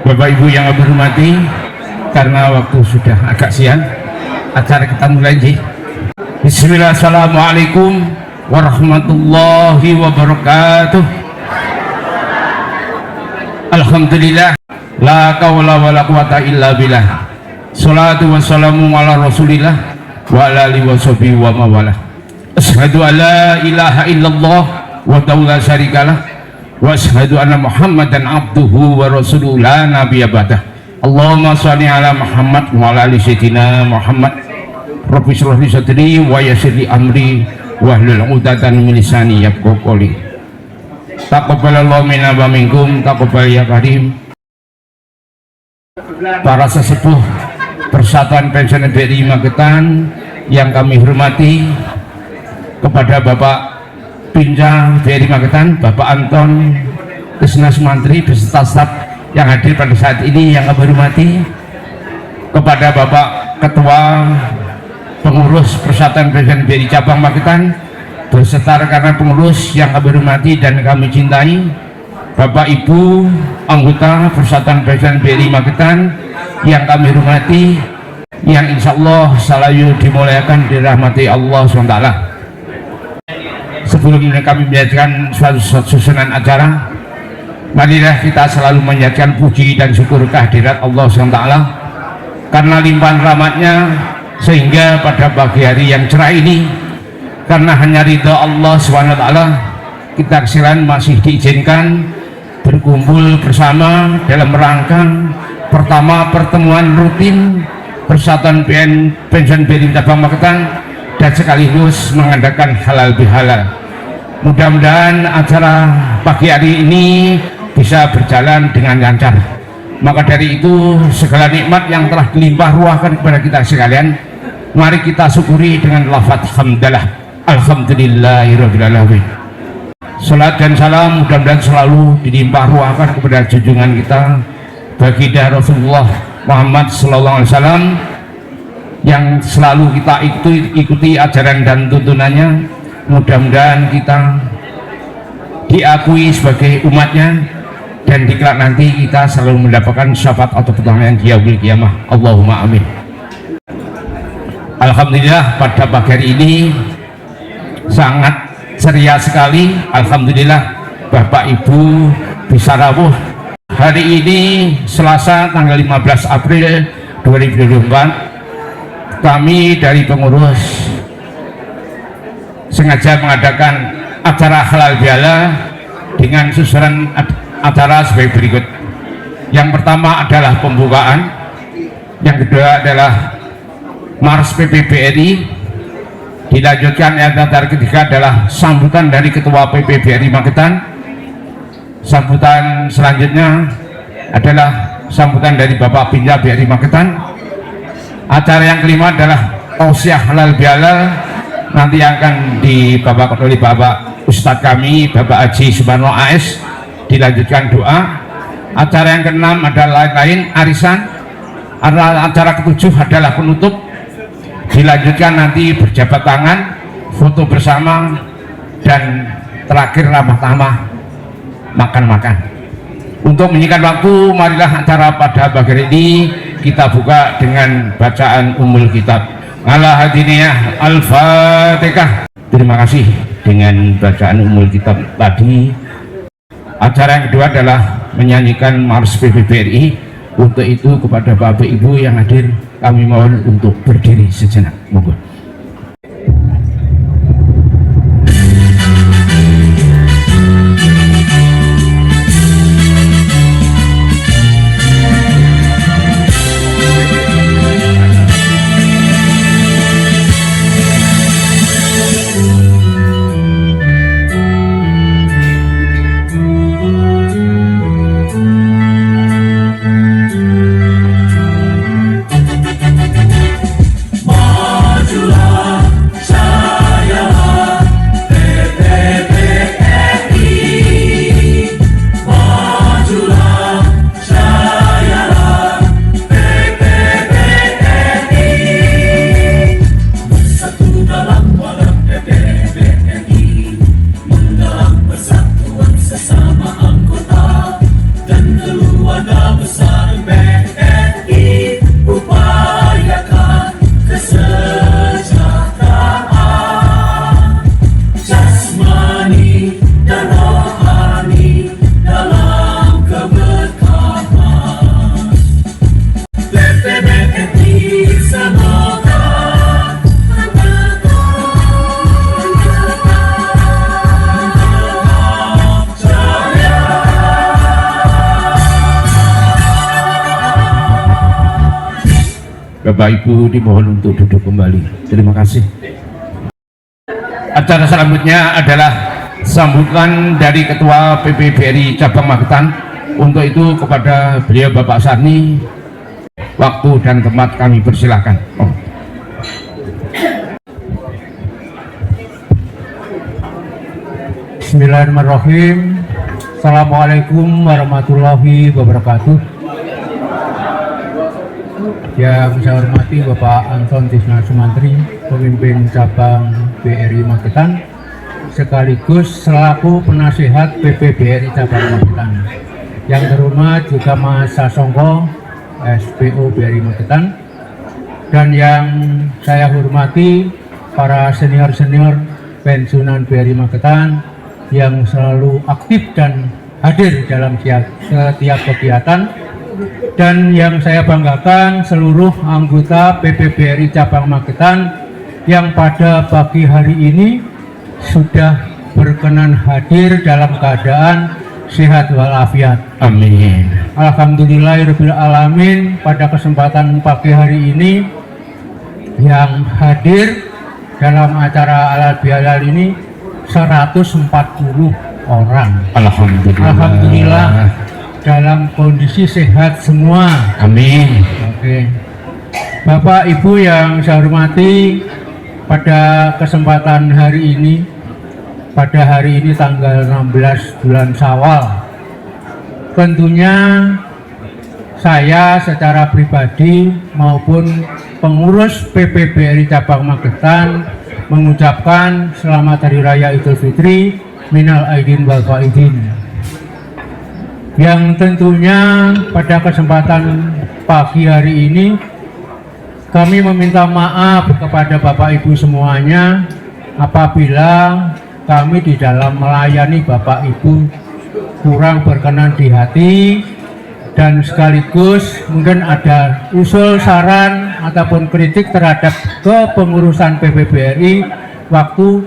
Bapak Ibu yang kami hormati, karena waktu sudah agak siang, acara kita mulai. Bismillah, assalamualaikum warahmatullahi wabarakatuh. Alhamdulillah, la kaula wa la quwata illa billah. Salatu wassalamu ala rasulillah wa ala alihi wa sahbihi wa mawalah. Asyhadu an la ilaha illallah wa la syarikalah wa asyhadu anna Muhammadan abduhu wa rasuluhu la nabiyya ba'dah. Allahumma shalli ala Muhammad wa ala ali sayyidina Muhammad. Rabbi shrah li sadri wa yassir li amri wahlul 'uqdatam min lisani yafqahu qawli. Taqabbalallahu minna wa minkum, taqabbal ya karim. Para sesepuh Persatuan Pensiunan BRI Magetan yang kami hormati, kepada Bapak Pinja BRI Magetan, Bapak Anton Krisna Sumantri beserta staf yang hadir pada saat ini yang kami hormati, kepada Bapak Ketua Pengurus Persatuan Pensiunan BRI Cabang Magetan beserta rekan pengurus yang kami hormati dan kami cintai, Bapak Ibu anggota Persatuan Pensiunan BRI Magetan yang kami hormati, yang insya Allah selalu dimuliakan dirahmati Allah SWT. Sebelum kami menyajikan suatu susunan acara, marilah kita selalu menyajikan puji dan syukur kehadirat Allah SWT karena limpahan rahmatnya, sehingga pada pagi hari yang cerah ini, karena hanya ridha Allah SWT, kita kesilan masih diizinkan berkumpul bersama dalam rangka pertama pertemuan rutin Persatuan Pensiunan BRI Cabang Magetan dan sekaligus mengadakan halal bihalal. Mudah-mudahan acara pagi hari ini bisa berjalan dengan lancar. Maka dari itu, segala nikmat yang telah dilimpah ruahkan kepada kita sekalian, mari kita syukuri dengan lafaz hamdalah, alhamdulillahirabbil alamin. Salat dan salam mudah-mudahan selalu dilimpah ruahkan kepada junjungan kita baginda Rasulullah Muhammad sallallahu alaihi wasallam, yang selalu kita ikuti ajaran dan tuntunannya. Mudah-mudahan kita diakui sebagai umatnya, dan di kelak nanti kita selalu mendapatkan syafaat atau pertolongan di yaumil qiyamah. Allahumma amin. Alhamdulillah, pada pagi hari ini sangat ceria sekali. Alhamdulillah, Bapak Ibu bisa rawuh. Hari ini Selasa tanggal 15 April 2024, kami dari pengurus sengaja mengadakan acara halal bihalal dengan susunan acara sebagai berikut. Yang pertama adalah pembukaan, yang kedua adalah Mars PPBRI, dilanjutkan yang ketiga adalah sambutan dari Ketua PPBRI Magetan, sambutan selanjutnya adalah sambutan dari Bapak Pinja BRI Magetan. Acara yang kelima adalah tausiah halal bihalal, nanti akan dibawakan oleh Bapak Ustadz kami, Bapak Haji Sumarno AS, dilanjutkan doa. Acara yang keenam adalah lain arisan. Acara ketujuh adalah penutup, dilanjutkan nanti berjabat tangan, foto bersama, dan terakhir ramah tamah makan-makan. Untuk menyingkat waktu, marilah acara pada pagi hari ini kita buka dengan bacaan Ummul Kitab. Ala hadiniyah Al-Fatihah. Terima kasih dengan bacaan Ummul Kitab tadi. Acara yang kedua adalah menyanyikan Mars PPBRI. Untuk itu kepada Bapak Ibu yang hadir, kami mohon untuk berdiri sejenak. Monggo. Majulah Bapak Ibu dimohon untuk duduk kembali. Terima kasih. Acara selanjutnya adalah sambutan dari Ketua PPBRI Cabang Magetan. Untuk itu kepada beliau Bapak Sarni, waktu dan tempat kami persilahkan. Bismillahirrahmanirrahim. Assalamualaikum warahmatullahi wabarakatuh. Yang saya hormati Bapak Anton Tisna Sumantri, pemimpin cabang BRI Magetan, sekaligus selaku penasihat PPBRI Cabang Magetan. Yang terhormat juga Mas Sasongko, SPO BRI Magetan, dan yang saya hormati para senior-senior pensiunan BRI Magetan yang selalu aktif dan hadir dalam setiap kegiatan, dan yang saya banggakan seluruh anggota PPBRI Cabang Magetan yang pada pagi hari ini sudah berkenan hadir dalam keadaan sehat walafiat. Amin. Alhamdulillahirabbil alamin. Pada kesempatan pagi hari ini yang hadir dalam acara halal bihalal ini 140 orang. Alhamdulillah dalam kondisi sehat semua. Amin. Oke. Bapak Ibu yang saya hormati, pada kesempatan hari ini, pada hari ini tanggal 16 bulan Syawal, tentunya saya secara pribadi maupun pengurus PPBRI Cabang Magetan mengucapkan selamat Hari Raya Idul Fitri minal aidin wal faidin. Yang tentunya pada kesempatan pagi hari ini kami meminta maaf kepada Bapak Ibu semuanya apabila kami di dalam melayani Bapak Ibu kurang berkenan di hati, dan sekaligus mungkin ada usul saran ataupun kritik terhadap kepengurusan PPBRI, waktu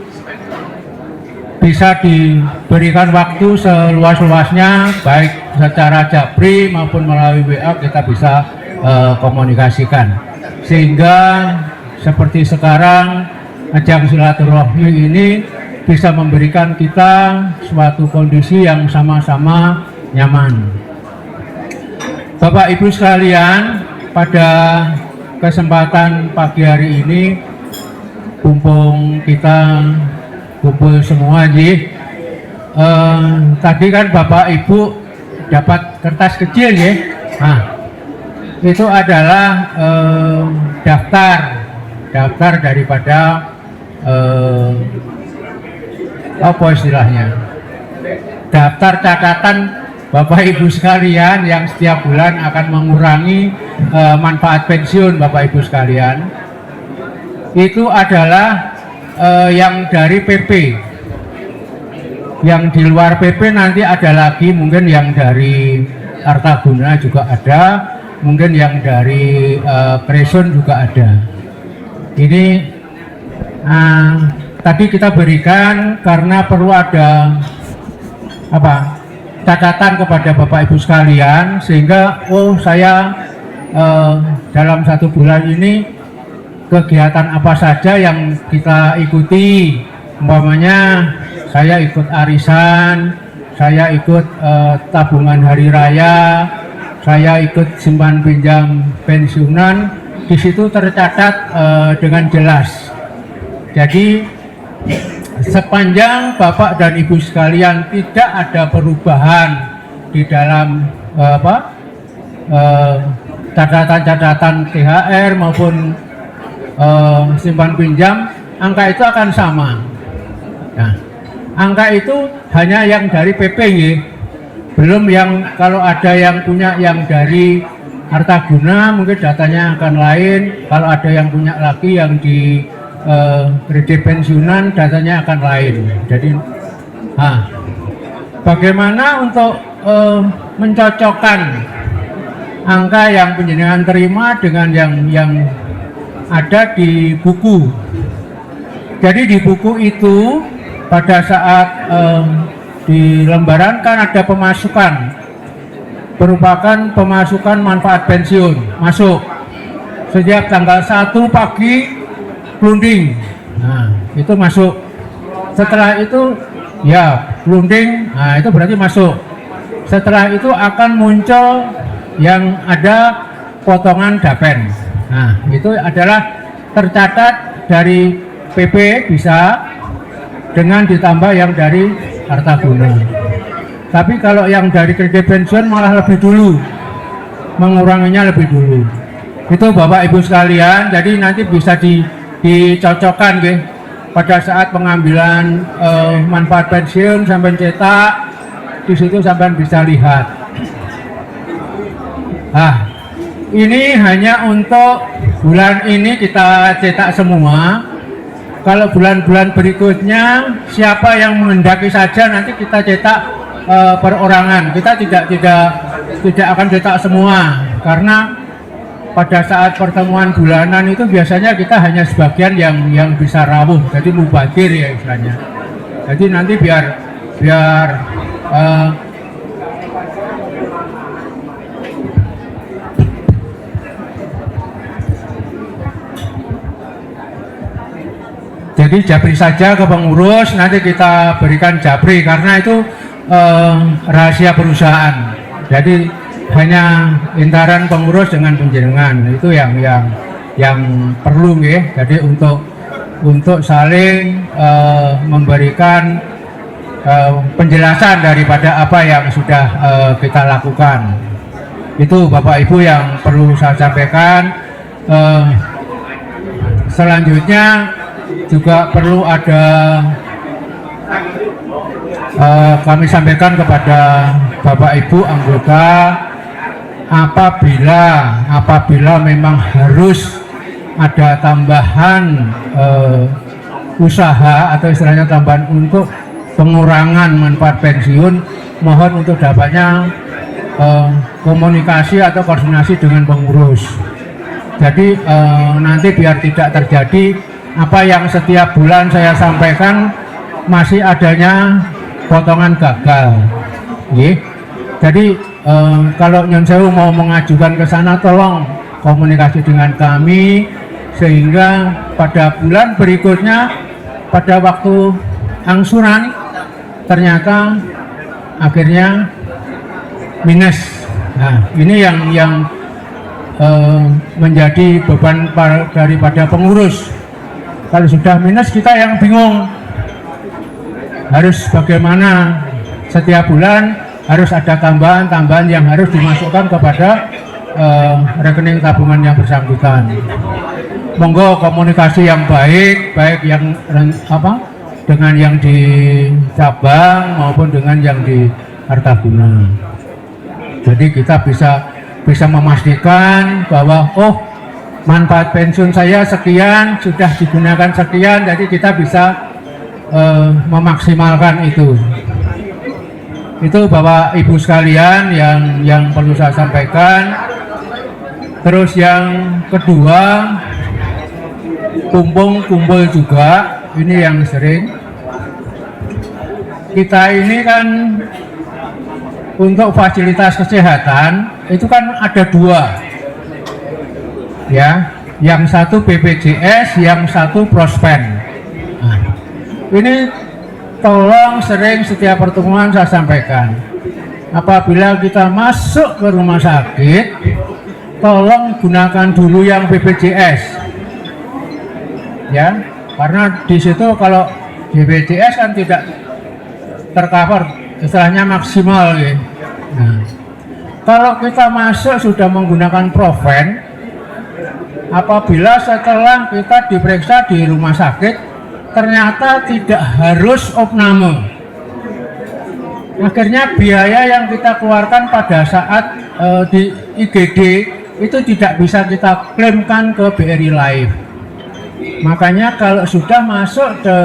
bisa diberikan waktu seluas-luasnya, baik secara japri maupun melalui WA kita bisa komunikasikan, sehingga seperti sekarang ajang silaturahmi ini bisa memberikan kita suatu kondisi yang sama-sama nyaman. Bapak Ibu sekalian, pada kesempatan pagi hari ini kita kumpul semua tadi kan Bapak Ibu dapat kertas kecil ya. Nah, itu adalah daftar daripada apa istilahnya, daftar catatan Bapak Ibu sekalian yang setiap bulan akan mengurangi manfaat pensiun Bapak Ibu sekalian. Itu adalah yang dari PP. Yang di luar PP nanti ada lagi, mungkin yang dari Artaguna juga ada, mungkin yang dari Kreson juga ada. Ini tadi kita berikan karena perlu ada catatan kepada Bapak Ibu sekalian, sehingga saya dalam satu bulan ini kegiatan apa saja yang kita ikuti. Umpamanya saya ikut arisan, saya ikut tabungan hari raya, saya ikut simpan pinjam pensiunan, di situ tercatat dengan jelas. Jadi sepanjang Bapak dan Ibu sekalian tidak ada perubahan di dalam catatan-catatan THR maupun simpan pinjam, angka itu akan sama. Nah, angka itu hanya yang dari PP ya. Belum yang kalau ada yang punya yang dari Hartaguna mungkin datanya akan lain. Kalau ada yang punya lagi yang di kredit pensiunan datanya akan lain. Jadi bagaimana untuk mencocokkan angka yang penjenengan terima dengan yang ada di buku. Jadi di buku itu pada saat di lembaran kan ada pemasukan, merupakan pemasukan manfaat pensiun masuk. setiap tanggal 1 pagi Klunding. Nah, itu masuk. Setelah itu ya Klunding, nah itu berarti masuk. Setelah itu akan muncul yang ada potongan dapen. Nah, itu adalah tercatat dari PP bisa dengan ditambah yang dari harta guna. Tapi kalau yang dari kredit pensiun malah lebih dulu, menguranginya lebih dulu. Itu Bapak Ibu sekalian, jadi nanti bisa dicocokkan gitu. Pada saat pengambilan manfaat pensiun sampai cetak, di situ sampai bisa lihat. Nah, ini hanya untuk bulan ini kita cetak semua. Kalau bulan-bulan berikutnya siapa yang menghendaki saja nanti kita cetak perorangan. Kita tidak akan cetak semua karena pada saat pertemuan bulanan itu biasanya kita hanya sebagian yang bisa rawuh, jadi mubazir ya istilahnya. Jadi nanti biar jadi japri saja ke pengurus, nanti kita berikan japri karena itu rahasia perusahaan. Jadi hanya intaran pengurus dengan penjenengan itu yang perlu ya. Jadi untuk saling memberikan penjelasan daripada apa yang sudah kita lakukan. Itu Bapak Ibu yang perlu saya sampaikan. Selanjutnya juga perlu ada kami sampaikan kepada Bapak Ibu anggota apabila memang harus ada tambahan usaha atau istilahnya tambahan untuk pengurangan manfaat pensiun, mohon untuk dapatnya komunikasi atau koordinasi dengan pengurus. Jadi nanti biar tidak terjadi apa yang setiap bulan saya sampaikan masih adanya potongan gagal. Jadi kalau Nyon Sewu mau mengajukan ke sana, tolong komunikasi dengan kami sehingga pada bulan berikutnya pada waktu angsuran ternyata akhirnya minus. Nah, ini yang menjadi beban daripada pengurus. Kalau sudah minus kita yang bingung harus bagaimana. Setiap bulan harus ada tambahan yang harus dimasukkan kepada rekening tabungan yang bersangkutan. Monggo komunikasi yang baik yang dengan yang di cabang maupun dengan yang di harta guna. Jadi kita bisa memastikan bahwa manfaat pensiun saya sekian, sudah digunakan sekian, jadi kita bisa memaksimalkan itu. Itu Bapak Ibu sekalian yang perlu saya sampaikan. Terus yang kedua, kumpul juga, ini yang sering. Kita ini kan untuk fasilitas kesehatan itu kan ada dua, ya, yang satu BPJS, yang satu Prospen. Nah, ini tolong sering setiap pertemuan saya sampaikan, apabila kita masuk ke rumah sakit, tolong gunakan dulu yang BPJS, ya, karena di situ kalau BPJS kan tidak tercover, istilahnya maksimal, ya. Nah, kalau kita masuk sudah menggunakan Proven, apabila setelah kita diperiksa di rumah sakit ternyata tidak harus opname, akhirnya biaya yang kita keluarkan pada saat di IGD itu tidak bisa kita klaimkan ke BRI Life. Makanya kalau sudah masuk ke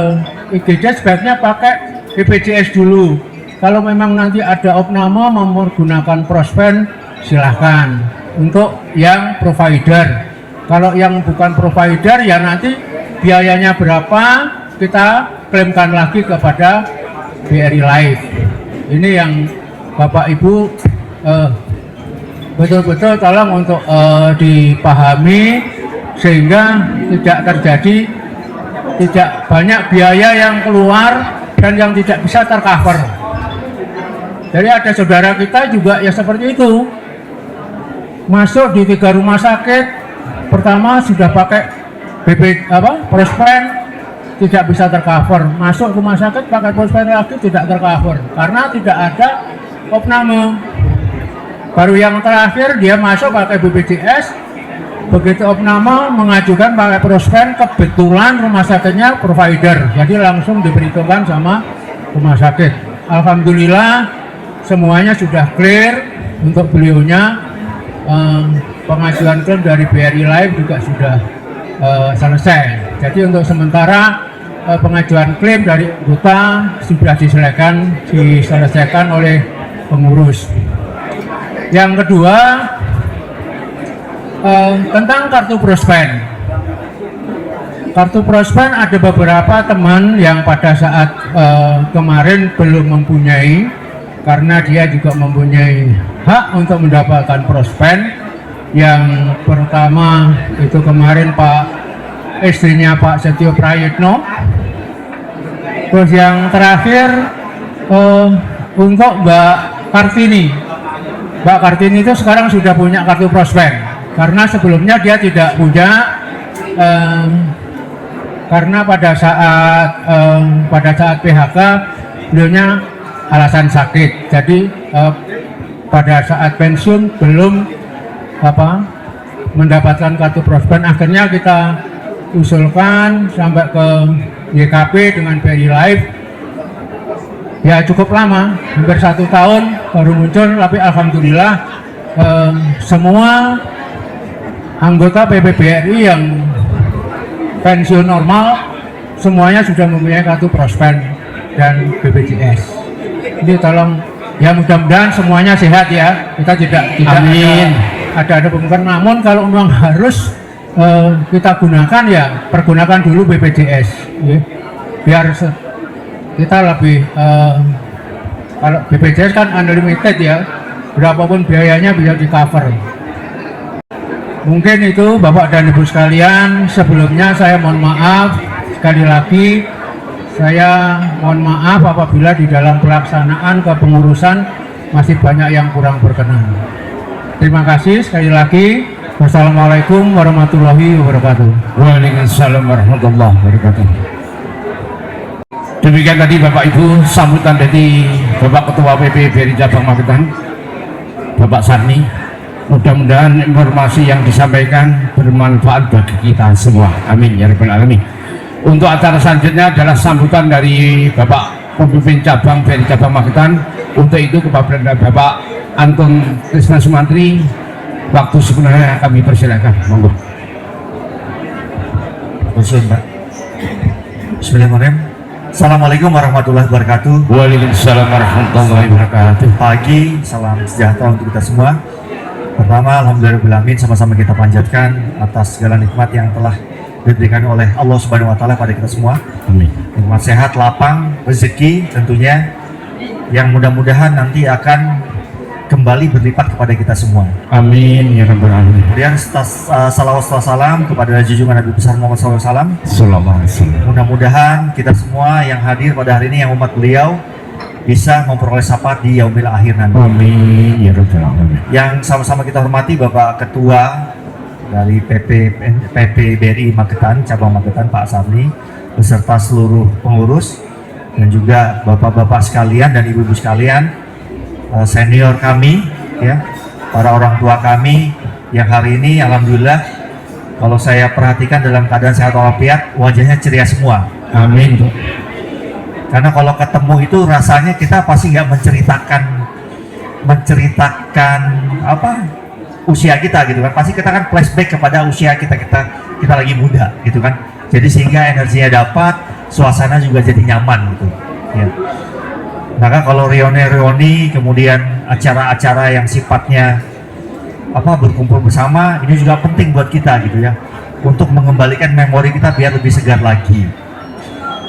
IGD sebaiknya pakai BPJS dulu. Kalau memang nanti ada opname menggunakan Prospen, silahkan. Untuk yang provider, kalau yang bukan provider ya nanti biayanya berapa kita klaimkan lagi kepada BRI Life. Ini yang Bapak Ibu betul-betul tolong untuk dipahami sehingga tidak terjadi tidak banyak biaya yang keluar dan yang tidak bisa tercover. Jadi ada saudara kita juga ya seperti itu, masuk di 3 rumah sakit, pertama sudah pakai Prospen, tidak bisa tercover, masuk rumah sakit pakai Prospen lagi tidak tercover karena tidak ada opname. Baru yang terakhir dia masuk pakai BPJS, begitu opname mengajukan pakai Prospen, kebetulan rumah sakitnya provider, jadi langsung diperhitungkan sama rumah sakit. Alhamdulillah semuanya sudah clear untuk beliaunya. Pengajuan klaim dari BRI Live juga sudah selesai. Jadi untuk sementara pengajuan klaim dari anggota sudah diselesaikan oleh pengurus. Yang kedua, tentang kartu Prospen. Kartu Prospen ada beberapa teman yang pada saat kemarin belum mempunyai, karena dia juga mempunyai hak untuk mendapatkan Prospen. Yang pertama itu kemarin istrinya Pak Setio Prayitno. Terus yang terakhir untuk Mbak Kartini. Mbak Kartini itu sekarang sudah punya kartu Prospen, karena sebelumnya dia tidak punya, karena pada saat PHK beliaunya alasan sakit, jadi pada saat pensiun belum mendapatkan kartu Prospen. Akhirnya kita usulkan sampai ke YKP dengan BRI Live, ya cukup lama, hampir 1 tahun baru muncul, tapi alhamdulillah semua anggota PPBRI yang pensiun normal semuanya sudah mempunyai kartu Prospen dan BPJS. Ini tolong ya, mudah-mudahan semuanya sehat ya, kita tidak Amin. ada pemungkinkan. Namun kalau memang harus kita gunakan, ya pergunakan dulu BPJS ya. Biar kita lebih kalau BPJS kan unlimited ya, berapapun biayanya bisa di cover. Mungkin itu Bapak dan Ibu sekalian. Sebelumnya saya mohon maaf, sekali lagi saya mohon maaf apabila di dalam pelaksanaan kepengurusan masih banyak yang kurang berkenan. Terima kasih sekali lagi. Wassalamualaikum warahmatullahi wabarakatuh. Waalaikumsalam warahmatullahi wabarakatuh. Demikian tadi Bapak Ibu sambutan dari Bapak Ketua PPBRI Cabang Magetan, Bapak Sarni. Mudah-mudahan informasi yang disampaikan bermanfaat bagi kita semua. Amin ya rabbal alamin. Untuk acara selanjutnya adalah sambutan dari Bapak Pemimpin Cabang BRI Cabang Magetan. Untuk itu kepada Bapak Anton Krisna Sumantri, waktu sebenarnya kami persilakan. Monggo. Bismillahirrahmanirrahim. Assalamualaikum warahmatullahi wabarakatuh. Waalaikumsalam warahmatullahi wabarakatuh. Pagi, salam sejahtera untuk kita semua. Pertama, alhamdulillahirrahmanirrahim, sama-sama kita panjatkan atas segala nikmat yang telah diberikan oleh Allah Subhanahu wa taala pada kita semua. Amin. Nikmat sehat, lapang, rezeki tentunya yang mudah-mudahan nanti akan kembali berlipat kepada kita semua. Amin ya rabbal alamin. Kemudian salawat salam kepada junjungan Nabi besar Muhammad SAW. Sallallahu alaihi wasallam. Mudah-mudahan kita semua yang hadir pada hari ini, yang umat beliau, bisa memperoleh syafaat di yaumil akhir nanti. Amin ya rabbal alamin. Yang sama-sama kita hormati Bapak Ketua dari PPBRI Magetan, Cabang Magetan, Pak Sarni, beserta seluruh pengurus, dan juga bapak-bapak sekalian dan ibu-ibu sekalian, senior kami, ya, para orang tua kami yang hari ini alhamdulillah kalau saya perhatikan dalam keadaan sehat walafiat, wajahnya ceria semua. Amin. Karena kalau ketemu itu rasanya kita pasti nggak menceritakan apa usia kita gitu kan, pasti kita kan flashback kepada usia kita lagi muda gitu kan, jadi sehingga energinya dapat, suasana juga jadi nyaman gitu ya. Maka kalau reuni kemudian acara-acara yang sifatnya berkumpul bersama, ini juga penting buat kita gitu ya, untuk mengembalikan memori kita biar lebih segar lagi.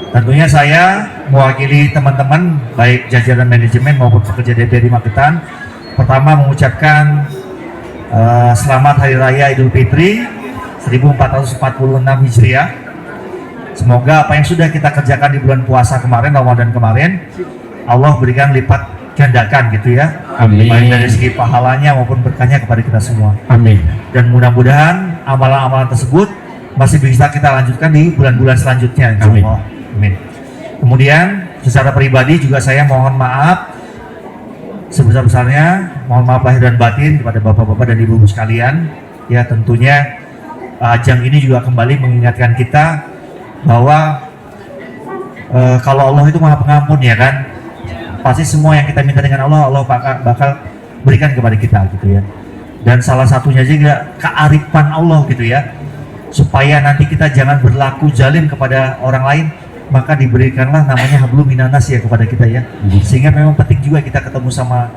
Tentunya saya mewakili teman-teman baik jajaran manajemen maupun pekerja DPRI Magetan, pertama mengucapkan Selamat Hari Raya Idul Fitri 1446 Hijriah. Semoga apa yang sudah kita kerjakan di bulan puasa kemarin, Ramadan kemarin, Allah berikan lipat gandakan gitu ya. Amin. Baik dari segi pahalanya maupun berkahnya kepada kita semua. Amin. Dan mudah-mudahan amalan-amalan tersebut masih bisa kita lanjutkan di bulan-bulan selanjutnya, insyaallah. Amin. Kemudian secara pribadi juga saya mohon maaf sebesar-besarnya, mohon maaf lahir dan batin kepada bapak-bapak dan ibu-ibu sekalian. Ya tentunya ajang ini juga kembali mengingatkan kita bahwa kalau Allah itu Maha Pengampun ya kan, pasti semua yang kita minta dengan Allah, Allah bakal berikan kepada kita gitu ya. Dan salah satunya juga kearifan Allah gitu ya, supaya nanti kita jangan berlaku zalim kepada orang lain, maka diberikanlah namanya hablum minanas ya kepada kita ya. Sehingga memang penting juga kita ketemu sama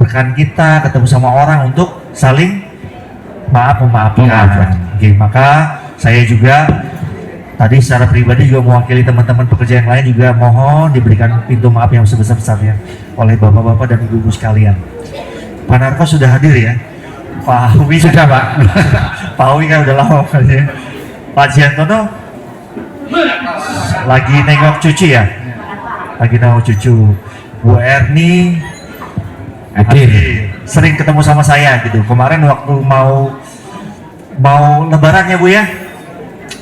rekan kita, ketemu sama orang untuk saling memaafkan. Oke, maka saya juga tadi secara pribadi juga mewakili teman-teman pekerja yang lain juga mohon diberikan pintu maaf yang sebesar-besarnya oleh bapak-bapak dan ibu-ibu sekalian. Pak Narko sudah hadir ya? Pak Awi Sudah, Pak. Pak Awi kan udah lama kan ya. Pak Jiantono lagi nengok cucu ya? Lagi nengok cucu. Bu Erni Hadir. sering ketemu sama saya gitu. Kemarin waktu mau lebaran ya Bu ya?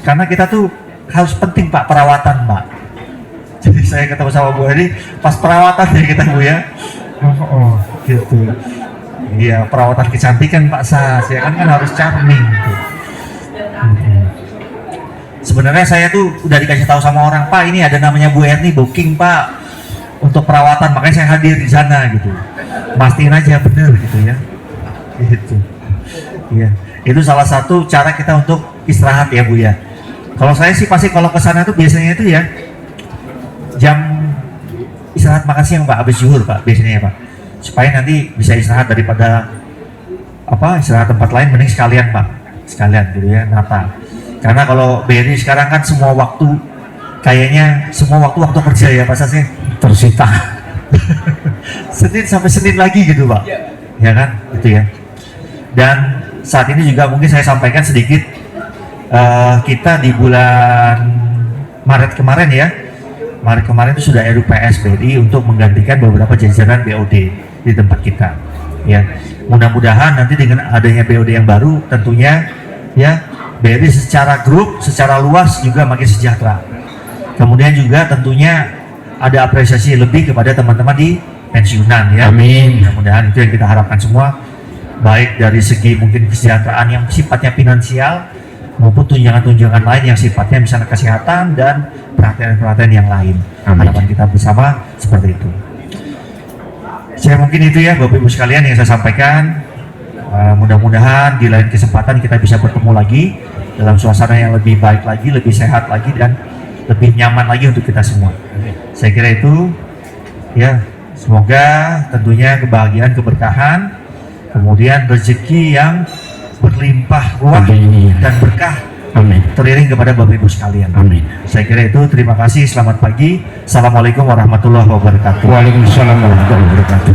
Karena kita tuh harus penting Pak perawatan Pak. Jadi saya ketemu sama Bu Eri pas perawatan ya kita Bu ya. Oh gitu. Iya perawatan kecantikan Pak Sas ya kan harus charming gitu. Sebenarnya saya tuh udah dikasih tahu sama orang Pak ini ada namanya Bu Erni booking Pak untuk perawatan, makanya saya hadir di sana gitu. Mastiin aja bener gitu ya. Gitu. Iya. Itu salah satu cara kita untuk istirahat ya Bu ya. Kalau saya sih pasti kalau ke sana tuh biasanya itu ya jam istirahat makan siang Pak, habis zuhur Pak biasanya ya Pak. Supaya nanti bisa istirahat daripada istirahat tempat lain, mending sekalian Pak. Sekalian gitu ya, nata. Karena kalau BRI sekarang kan semua waktu kayaknya semua waktu kerja ya Pak Sasnya Tersita. Senin sampai Senin lagi gitu Pak. Ya kan? Gitu ya. Dan saat ini juga mungkin saya sampaikan sedikit kita di bulan Maret kemarin ya, Maret kemarin itu sudah RUPS BRI untuk menggantikan beberapa jajaran BOD di tempat kita ya. Mudah-mudahan nanti dengan adanya BOD yang baru tentunya ya BRI secara grup, secara luas juga makin sejahtera. Kemudian juga tentunya ada apresiasi lebih kepada teman-teman di pensiunan ya. Amin. Mudah-mudahan itu yang kita harapkan semua, baik dari segi mungkin kesejahteraan yang sifatnya finansial maupun tunjangan-tunjangan lain yang sifatnya misalnya kesehatan dan perhatian-perhatian yang lain. Harapan kita bersama seperti itu. Saya mungkin itu ya Bapak Ibu sekalian yang saya sampaikan. Mudah-mudahan di lain kesempatan kita bisa bertemu lagi dalam suasana yang lebih baik lagi, lebih sehat lagi dan lebih nyaman lagi untuk kita semua. Saya kira itu ya, semoga tentunya kebahagiaan, keberkahan, kemudian rezeki yang berlimpah ruah dan berkah teriring kepada Bapak Ibu sekalian. Amin. Saya kira itu, terima kasih, selamat pagi. Assalamualaikum warahmatullahi wabarakatuh. Waalaikumsalam warahmatullahi wabarakatuh.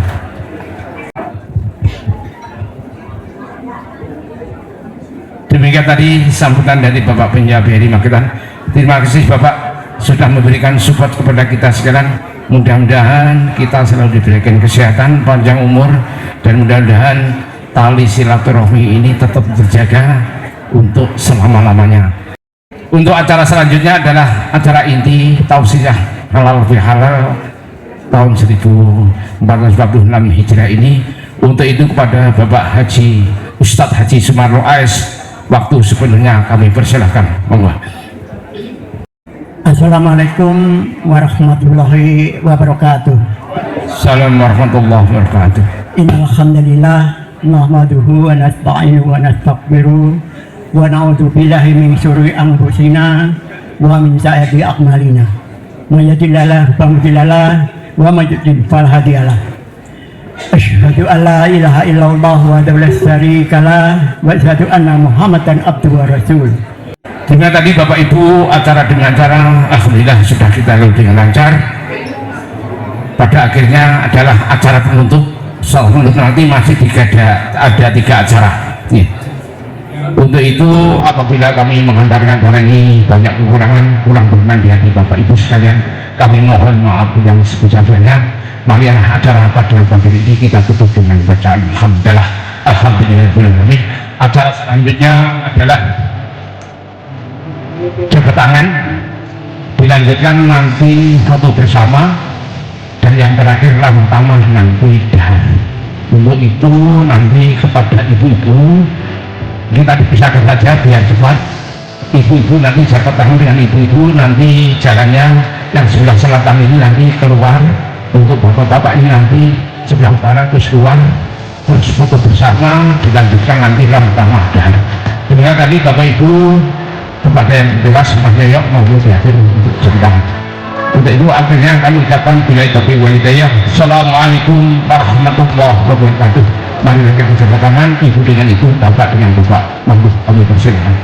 Demikian tadi sambutan dari Bapak Penja BRI Magetan. Terima kasih Bapak sudah memberikan support kepada kita sekarang. Mudah-mudahan kita selalu diberikan kesehatan, panjang umur, dan mudah-mudahan tali silaturahmi ini tetap terjaga untuk selama-lamanya. Untuk acara selanjutnya adalah acara inti tausiah halal bihalal tahun 1446 Hijriah ini. Untuk itu kepada Bapak Haji Ustadz Haji Sumarno AS, waktu sepenuhnya kami persilahkan. Monggo. Assalamualaikum warahmatullahi wabarakatuh. Assalamualaikum warahmatullahi wabarakatuh. Innal hamdalillah nahmaduhu wa nasta'inuhu wa nastaghfiruh wa na'udzu billahi min syururi anfusina wa min sayyiati a'malina. May yahdihillahu fala mudilla wa may yudlil fala hadiyalah. Asyhadu an la ilaha illallah wa la syarika lah wa asyhadu anna Muhammadan abduhu wa rasul. Dengan tadi Bapak Ibu acara dengan cara alhamdulillah sudah kita lalui dengan lancar. Pada akhirnya adalah acara penutup Untuk nanti masih ada 3 acara. Ya. Untuk itu apabila kami menghantarkan barang ini banyak kekurangan, kurang berkenan di hati Bapak Ibu sekalian, kami mohon maaf yang sebesar-besarnya. Marilah acara pada pagi ini kita tutup dengan bacaan alhamdulillah, alhamdulillahirobbilalamin. Acara selanjutnya adalah jabat tangan, dilanjutkan nanti foto bersama, dan yang terakhir lampu taman nanti dahar. Untuk itu nanti kepada ibu-ibu kita dipisahkan saja biar cepat. Ibu-ibu nanti jabat tangan dengan ibu-ibu, nanti jalannya yang sebelah selatan ini nanti keluar, untuk bapak-bapak ini nanti sebelah utara terus keluar, terus foto bersama, dilanjutkan nanti lampu taman dahar. Demikian tadi Bapak Ibu, kepada yang jelas Mas Yoyok maupun dihadir untuk cerita. Untuk itu akhirnya kami ucapkan bila taufiq wal hidayah. Assalamualaikum warahmatullahi wabarakatuh. Mari kita jabat tangan, ibu dengan ibu, bapak dengan bapak. Monggo kami persilakan.